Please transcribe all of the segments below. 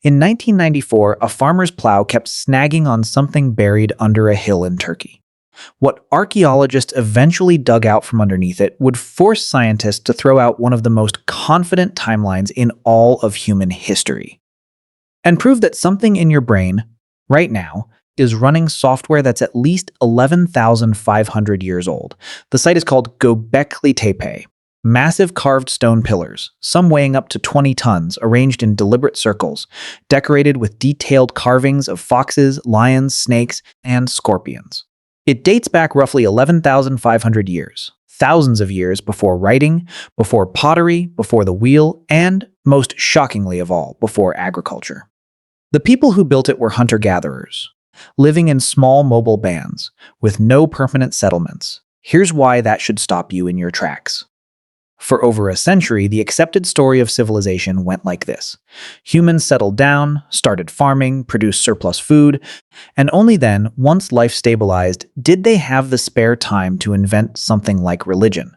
In 1994, a farmer's plow kept snagging on something buried under a hill in Turkey. What archaeologists eventually dug out from underneath it would force scientists to throw out one of the most confident timelines in all of human history, and prove that something in your brain, right now, is running software that's at least 11,500 years old. The site is called Göbekli Tepe. Massive carved stone pillars, some weighing up to 20 tons, arranged in deliberate circles, decorated with detailed carvings of foxes, lions, snakes, and scorpions. It dates back roughly 11,500 years, thousands of years before writing, before pottery, before the wheel, and, most shockingly of all, before agriculture. The people who built it were hunter-gatherers, living in small mobile bands, with no permanent settlements. Here's why that should stop you in your tracks. For over a century, the accepted story of civilization went like this. Humans settled down, started farming, produced surplus food, and only then, once life stabilized, did they have the spare time to invent something like religion.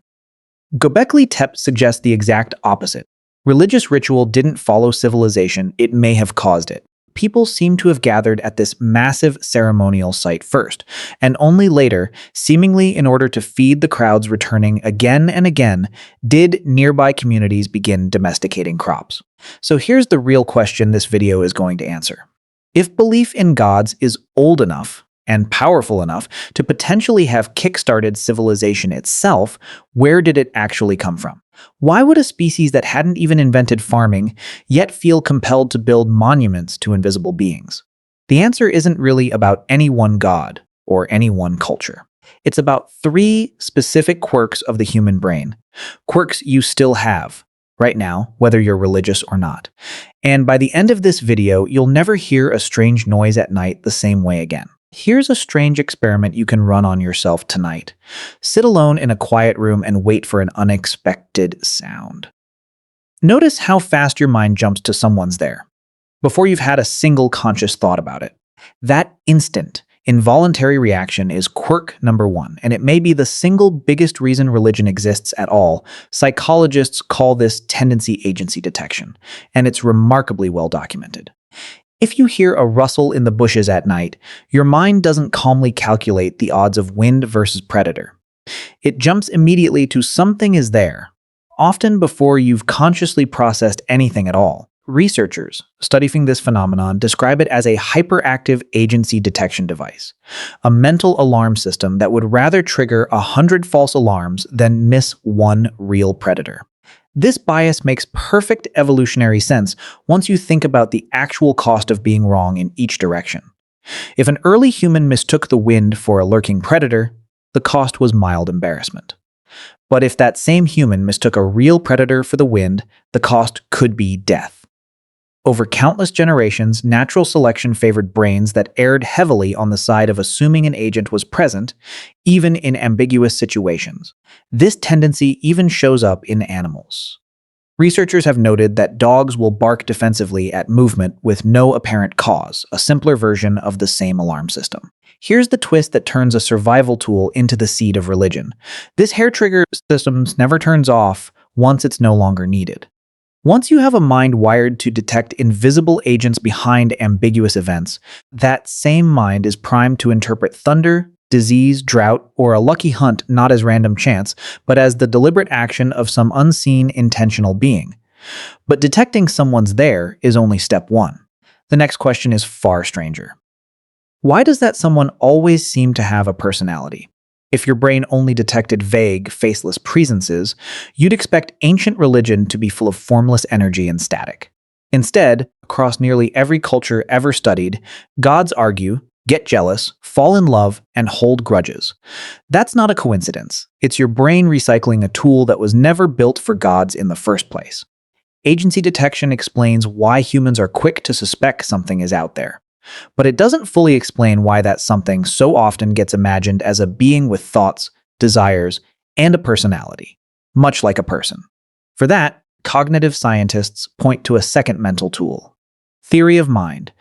Göbekli Tepe suggests the exact opposite. Religious ritual didn't follow civilization, it may have caused it. People seem to have gathered at this massive ceremonial site first, and only later, seemingly in order to feed the crowds returning again and again, did nearby communities begin domesticating crops. So here's the real question this video is going to answer. If belief in gods is old enough and powerful enough to potentially have kickstarted civilization itself, where did it actually come from? Why would a species that hadn't even invented farming yet feel compelled to build monuments to invisible beings? The answer isn't really about any one god or any one culture. It's about three specific quirks of the human brain. Quirks you still have right now, whether you're religious or not. And by the end of this video, you'll never hear a strange noise at night the same way again. Here's a strange experiment you can run on yourself tonight. Sit alone in a quiet room and wait for an unexpected sound. Notice how fast your mind jumps to someone's there, before you've had a single conscious thought about it. That instant, involuntary reaction is quirk number one, and it may be the single biggest reason religion exists at all. Psychologists call this tendency agency detection, and it's remarkably well documented. If you hear a rustle in the bushes at night, your mind doesn't calmly calculate the odds of wind versus predator. It jumps immediately to something is there, often before you've consciously processed anything at all. Researchers studying this phenomenon describe it as a hyperactive agency detection device, a mental alarm system that would rather trigger 100 false alarms than miss one real predator. This bias makes perfect evolutionary sense once you think about the actual cost of being wrong in each direction. If an early human mistook the wind for a lurking predator, the cost was mild embarrassment. But if that same human mistook a real predator for the wind, the cost could be death. Over countless generations, natural selection favored brains that erred heavily on the side of assuming an agent was present, even in ambiguous situations. This tendency even shows up in animals. Researchers have noted that dogs will bark defensively at movement with no apparent cause, a simpler version of the same alarm system. Here's the twist that turns a survival tool into the seed of religion. This hair trigger system never turns off once it's no longer needed. Once you have a mind wired to detect invisible agents behind ambiguous events, that same mind is primed to interpret thunder, disease, drought, or a lucky hunt not as random chance, but as the deliberate action of some unseen intentional being. But detecting someone's there is only step one. The next question is far stranger. Why does that someone always seem to have a personality? If your brain only detected vague, faceless presences, you'd expect ancient religion to be full of formless energy and static. Instead, across nearly every culture ever studied, gods argue, get jealous, fall in love, and hold grudges. That's not a coincidence. It's your brain recycling a tool that was never built for gods in the first place. Agency detection explains why humans are quick to suspect something is out there. But it doesn't fully explain why that something so often gets imagined as a being with thoughts, desires, and a personality, much like a person. For that, cognitive scientists point to a second mental tool: theory of mind,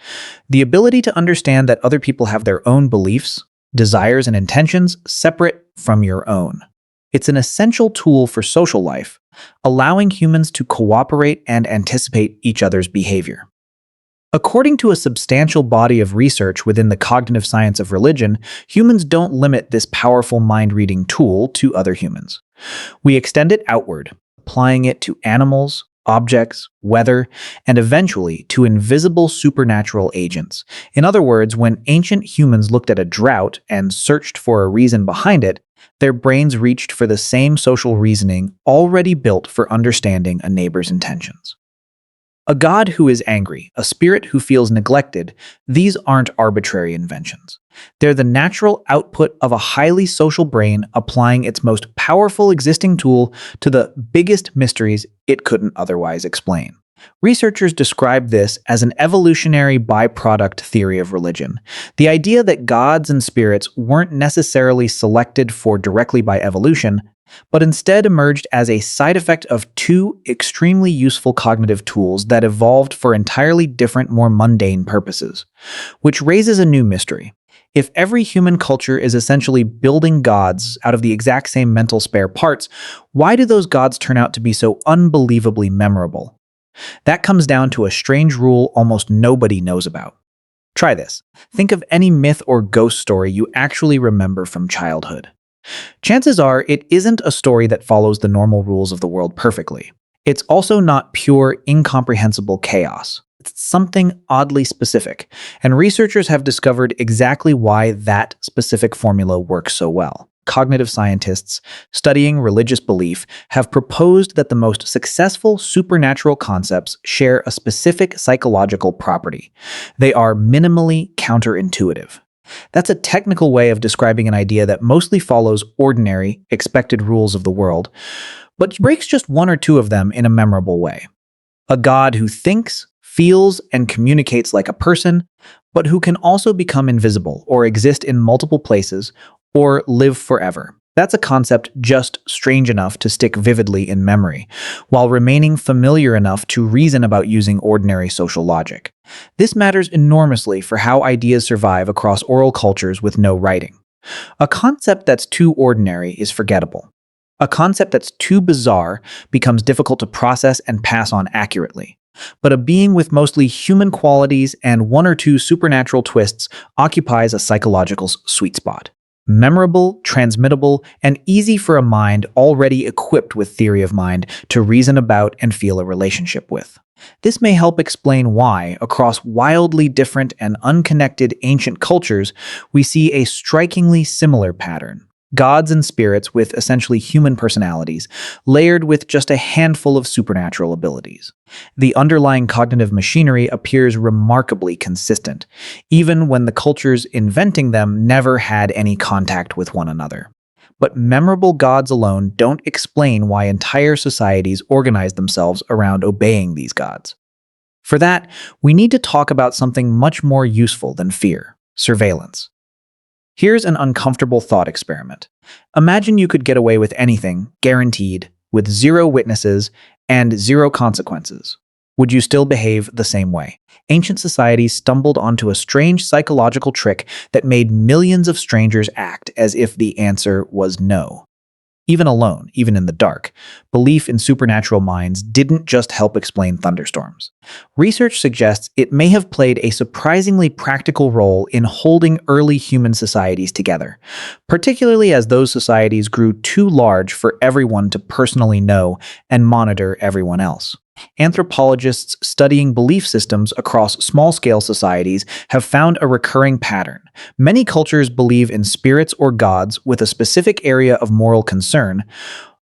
the ability to understand that other people have their own beliefs, desires, and intentions separate from your own. It's an essential tool for social life, allowing humans to cooperate and anticipate each other's behavior. According to a substantial body of research within the cognitive science of religion, humans don't limit this powerful mind-reading tool to other humans. We extend it outward, applying it to animals, objects, weather, and eventually to invisible supernatural agents. In other words, when ancient humans looked at a drought and searched for a reason behind it, their brains reached for the same social reasoning already built for understanding a neighbor's intentions. A god who is angry, a spirit who feels neglected, these aren't arbitrary inventions. They're the natural output of a highly social brain applying its most powerful existing tool to the biggest mysteries it couldn't otherwise explain. Researchers describe this as an evolutionary byproduct theory of religion, the idea that gods and spirits weren't necessarily selected for directly by evolution, but instead emerged as a side effect of two extremely useful cognitive tools that evolved for entirely different, more mundane purposes. Which raises a new mystery. If every human culture is essentially building gods out of the exact same mental spare parts, why do those gods turn out to be so unbelievably memorable? That comes down to a strange rule almost nobody knows about. Try this. Think of any myth or ghost story you actually remember from childhood. Chances are it isn't a story that follows the normal rules of the world perfectly. It's also not pure, incomprehensible chaos. It's something oddly specific, and researchers have discovered exactly why that specific formula works so well. Cognitive scientists studying religious belief have proposed that the most successful supernatural concepts share a specific psychological property. They are minimally counterintuitive. That's a technical way of describing an idea that mostly follows ordinary, expected rules of the world, but breaks just one or two of them in a memorable way. A god who thinks, feels, and communicates like a person, but who can also become invisible or exist in multiple places or live forever. That's a concept just strange enough to stick vividly in memory, while remaining familiar enough to reason about using ordinary social logic. This matters enormously for how ideas survive across oral cultures with no writing. A concept that's too ordinary is forgettable. A concept that's too bizarre becomes difficult to process and pass on accurately. But a being with mostly human qualities and one or two supernatural twists occupies a psychological sweet spot. Memorable, transmittable, and easy for a mind already equipped with theory of mind to reason about and feel a relationship with. This may help explain why, across wildly different and unconnected ancient cultures, we see a strikingly similar pattern. Gods and spirits with essentially human personalities, layered with just a handful of supernatural abilities. The underlying cognitive machinery appears remarkably consistent, even when the cultures inventing them never had any contact with one another. But memorable gods alone don't explain why entire societies organize themselves around obeying these gods. For that, we need to talk about something much more useful than fear: surveillance. Here's an uncomfortable thought experiment. Imagine you could get away with anything, guaranteed, with zero witnesses and zero consequences. Would you still behave the same way? Ancient societies stumbled onto a strange psychological trick that made millions of strangers act as if the answer was no. Even alone, even in the dark, belief in supernatural minds didn't just help explain thunderstorms. Research suggests it may have played a surprisingly practical role in holding early human societies together, particularly as those societies grew too large for everyone to personally know and monitor everyone else. Anthropologists studying belief systems across small-scale societies have found a recurring pattern. Many cultures believe in spirits or gods with a specific area of moral concern,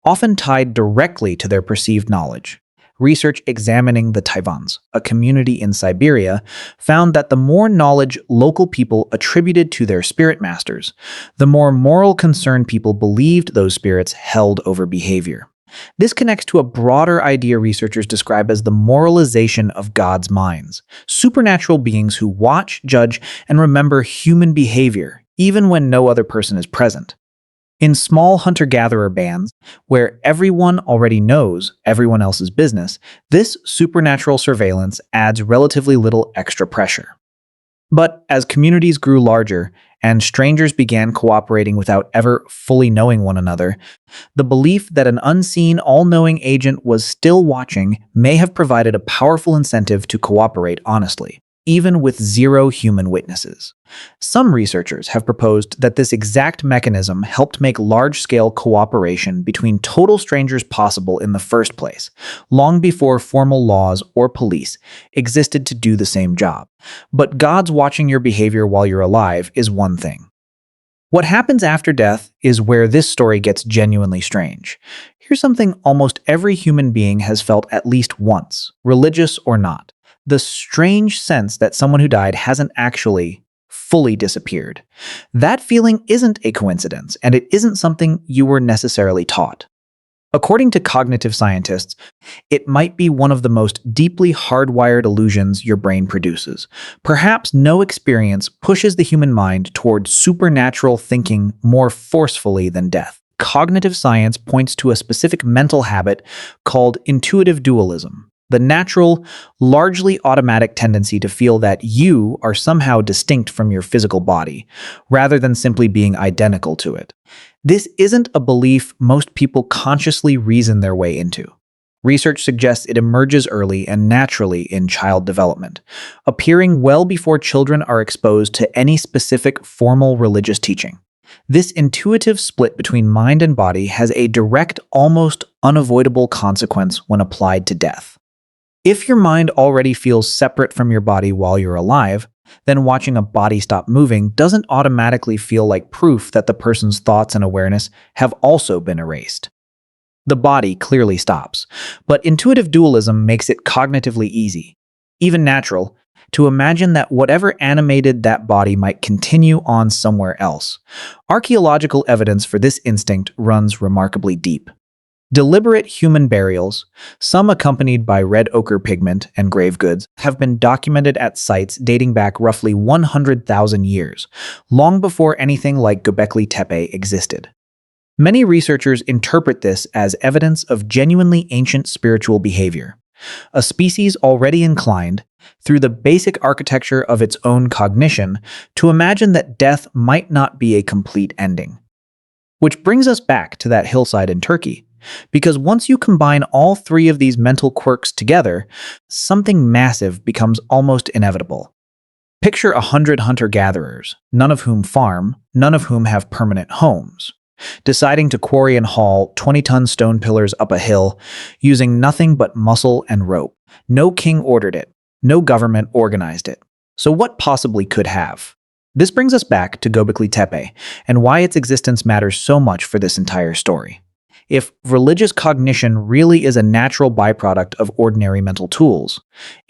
often tied directly to their perceived knowledge. Research examining the Taivans, a community in Siberia, found that the more knowledge local people attributed to their spirit masters, the more moral concern people believed those spirits held over behavior. This connects to a broader idea researchers describe as the moralization of God's minds, supernatural beings who watch, judge, and remember human behavior, even when no other person is present. In small hunter-gatherer bands, where everyone already knows everyone else's business, this supernatural surveillance adds relatively little extra pressure. But as communities grew larger, and strangers began cooperating without ever fully knowing one another, the belief that an unseen, all-knowing agent was still watching may have provided a powerful incentive to cooperate honestly. even with zero human witnesses. Some researchers have proposed that this exact mechanism helped make large-scale cooperation between total strangers possible in the first place, long before formal laws or police existed to do the same job. But God's watching your behavior while you're alive is one thing. What happens after death is where this story gets genuinely strange. Here's something almost every human being has felt at least once, religious or not. The strange sense that someone who died hasn't actually fully disappeared. That feeling isn't a coincidence, and it isn't something you were necessarily taught. According to cognitive scientists, it might be one of the most deeply hardwired illusions your brain produces. Perhaps no experience pushes the human mind toward supernatural thinking more forcefully than death. Cognitive science points to a specific mental habit called intuitive dualism, the natural, largely automatic tendency to feel that you are somehow distinct from your physical body, rather than simply being identical to it. This isn't a belief most people consciously reason their way into. Research suggests it emerges early and naturally in child development, appearing well before children are exposed to any specific formal religious teaching. This intuitive split between mind and body has a direct, almost unavoidable consequence when applied to death. If your mind already feels separate from your body while you're alive, then watching a body stop moving doesn't automatically feel like proof that the person's thoughts and awareness have also been erased. The body clearly stops, but intuitive dualism makes it cognitively easy, even natural, to imagine that whatever animated that body might continue on somewhere else. Archaeological evidence for this instinct runs remarkably deep. Deliberate human burials, some accompanied by red ochre pigment and grave goods, have been documented at sites dating back roughly 100,000 years, long before anything like Göbekli Tepe existed. Many researchers interpret this as evidence of genuinely ancient spiritual behavior, a species already inclined, through the basic architecture of its own cognition, to imagine that death might not be a complete ending. Which brings us back to that hillside in Turkey. Because once you combine all three of these mental quirks together, something massive becomes almost inevitable. Picture 100 hunter-gatherers, none of whom farm, none of whom have permanent homes, deciding to quarry and haul 20-ton stone pillars up a hill using nothing but muscle and rope. No king ordered it, no government organized it. So what possibly could have? This brings us back to Göbekli Tepe and why its existence matters so much for this entire story. If religious cognition really is a natural byproduct of ordinary mental tools,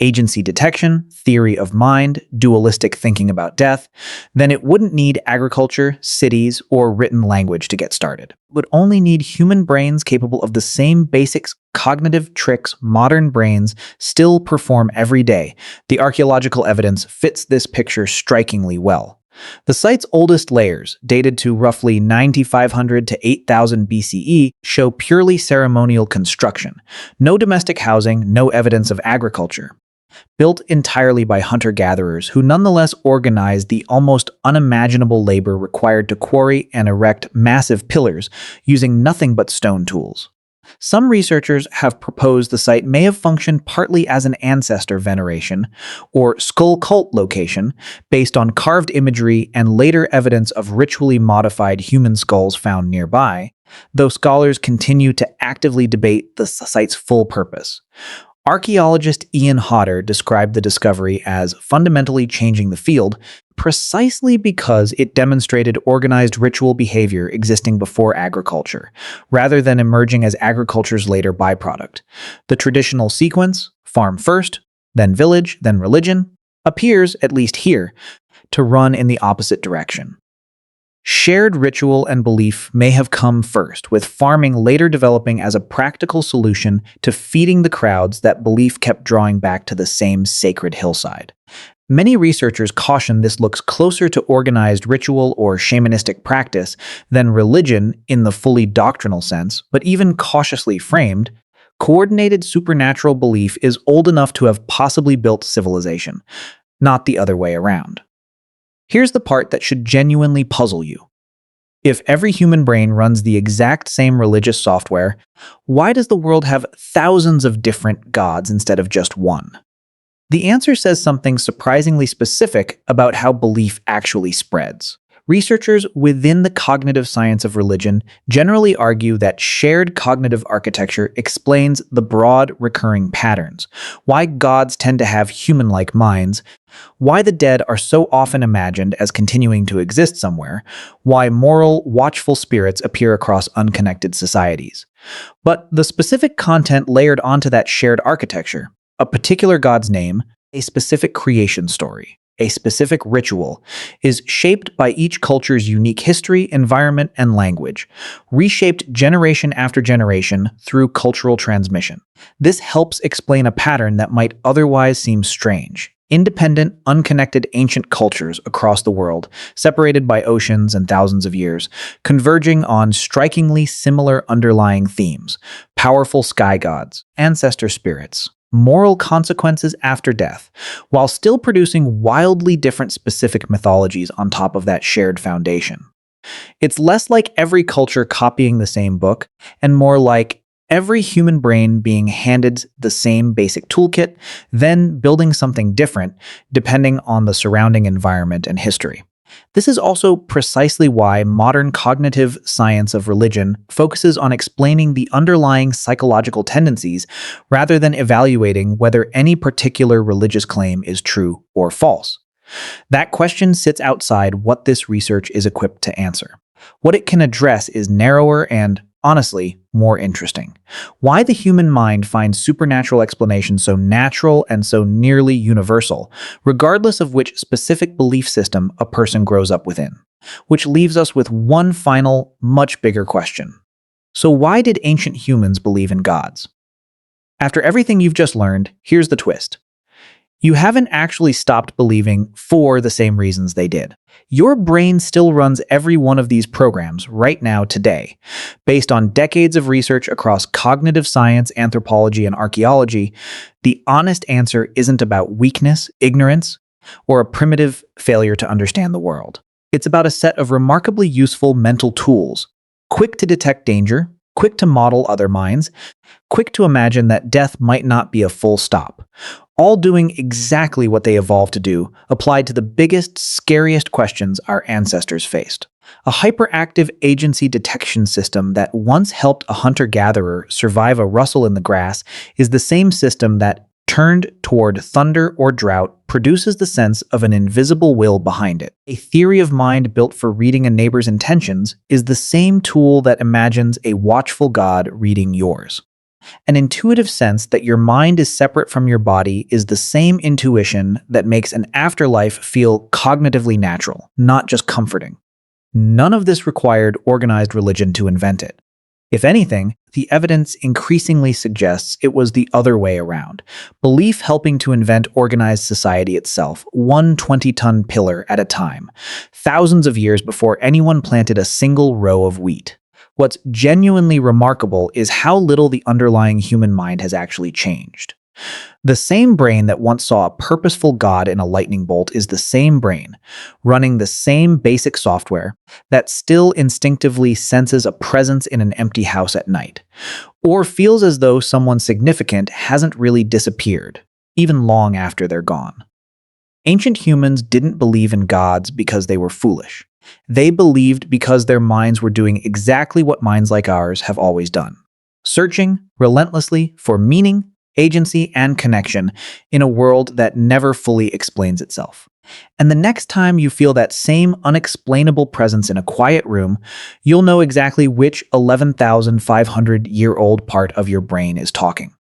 agency detection, theory of mind, dualistic thinking about death, then it wouldn't need agriculture, cities, or written language to get started. It would only need human brains capable of the same basic cognitive tricks modern brains still perform every day. The archaeological evidence fits this picture strikingly well. The site's oldest layers, dated to roughly 9,500 to 8,000 BCE, show purely ceremonial construction. No domestic housing, no evidence of agriculture. Built entirely by hunter-gatherers who nonetheless organized the almost unimaginable labor required to quarry and erect massive pillars using nothing but stone tools. Some researchers have proposed the site may have functioned partly as an ancestor veneration or skull cult location based on carved imagery and later evidence of ritually modified human skulls found nearby, though scholars continue to actively debate the site's full purpose. Archaeologist Ian Hodder described the discovery as fundamentally changing the field precisely because it demonstrated organized ritual behavior existing before agriculture, rather than emerging as agriculture's later byproduct. The traditional sequence, farm first, then village, then religion, appears, at least here, to run in the opposite direction. Shared ritual and belief may have come first, with farming later developing as a practical solution to feeding the crowds that belief kept drawing back to the same sacred hillside. Many researchers caution this looks closer to organized ritual or shamanistic practice than religion in the fully doctrinal sense, but even cautiously framed, coordinated supernatural belief is old enough to have possibly built civilization, not the other way around. Here's the part that should genuinely puzzle you. If every human brain runs the exact same religious software, why does the world have thousands of different gods instead of just one? The answer says something surprisingly specific about how belief actually spreads. Researchers within the cognitive science of religion generally argue that shared cognitive architecture explains the broad recurring patterns, why gods tend to have human-like minds, why the dead are so often imagined as continuing to exist somewhere, why moral, watchful spirits appear across unconnected societies. But the specific content layered onto that shared architecture, a particular god's name, a specific creation story, a specific ritual, is shaped by each culture's unique history, environment, and language, reshaped generation after generation through cultural transmission. This helps explain a pattern that might otherwise seem strange. Independent, unconnected ancient cultures across the world, separated by oceans and thousands of years, converging on strikingly similar underlying themes: powerful sky gods, ancestor spirits, moral consequences after death, while still producing wildly different specific mythologies on top of that shared foundation. It's less like every culture copying the same book, and more like every human brain being handed the same basic toolkit, then building something different depending on the surrounding environment and history. This is also precisely why modern cognitive science of religion focuses on explaining the underlying psychological tendencies rather than evaluating whether any particular religious claim is true or false. That question sits outside what this research is equipped to answer. What it can address is narrower and, honestly, more interesting. Why the human mind finds supernatural explanations so natural and so nearly universal, regardless of which specific belief system a person grows up within. Which leaves us with one final, much bigger question. So why did ancient humans believe in gods? After everything you've just learned, here's the twist. You haven't actually stopped believing for the same reasons they did. Your brain still runs every one of these programs right now today. Based on decades of research across cognitive science, anthropology, and archaeology, the honest answer isn't about weakness, ignorance, or a primitive failure to understand the world. It's about a set of remarkably useful mental tools, quick to detect danger, quick to model other minds, quick to imagine that death might not be a full stop, all doing exactly what they evolved to do, applied to the biggest, scariest questions our ancestors faced. A hyperactive agency detection system that once helped a hunter-gatherer survive a rustle in the grass is the same system that, turned toward thunder or drought, produces the sense of an invisible will behind it. A theory of mind built for reading a neighbor's intentions is the same tool that imagines a watchful God reading yours. An intuitive sense that your mind is separate from your body is the same intuition that makes an afterlife feel cognitively natural, not just comforting. None of this required organized religion to invent it. If anything, the evidence increasingly suggests it was the other way around, belief helping to invent organized society itself, one 20-ton pillar at a time, thousands of years before anyone planted a single row of wheat. What's genuinely remarkable is how little the underlying human mind has actually changed. The same brain that once saw a purposeful God in a lightning bolt is the same brain, running the same basic software, that still instinctively senses a presence in an empty house at night, or feels as though someone significant hasn't really disappeared, even long after they're gone. Ancient humans didn't believe in gods because they were foolish. They believed because their minds were doing exactly what minds like ours have always done, searching relentlessly for meaning, agency, and connection in a world that never fully explains itself. And the next time you feel that same unexplainable presence in a quiet room, you'll know exactly which 11,500-year-old part of your brain is talking.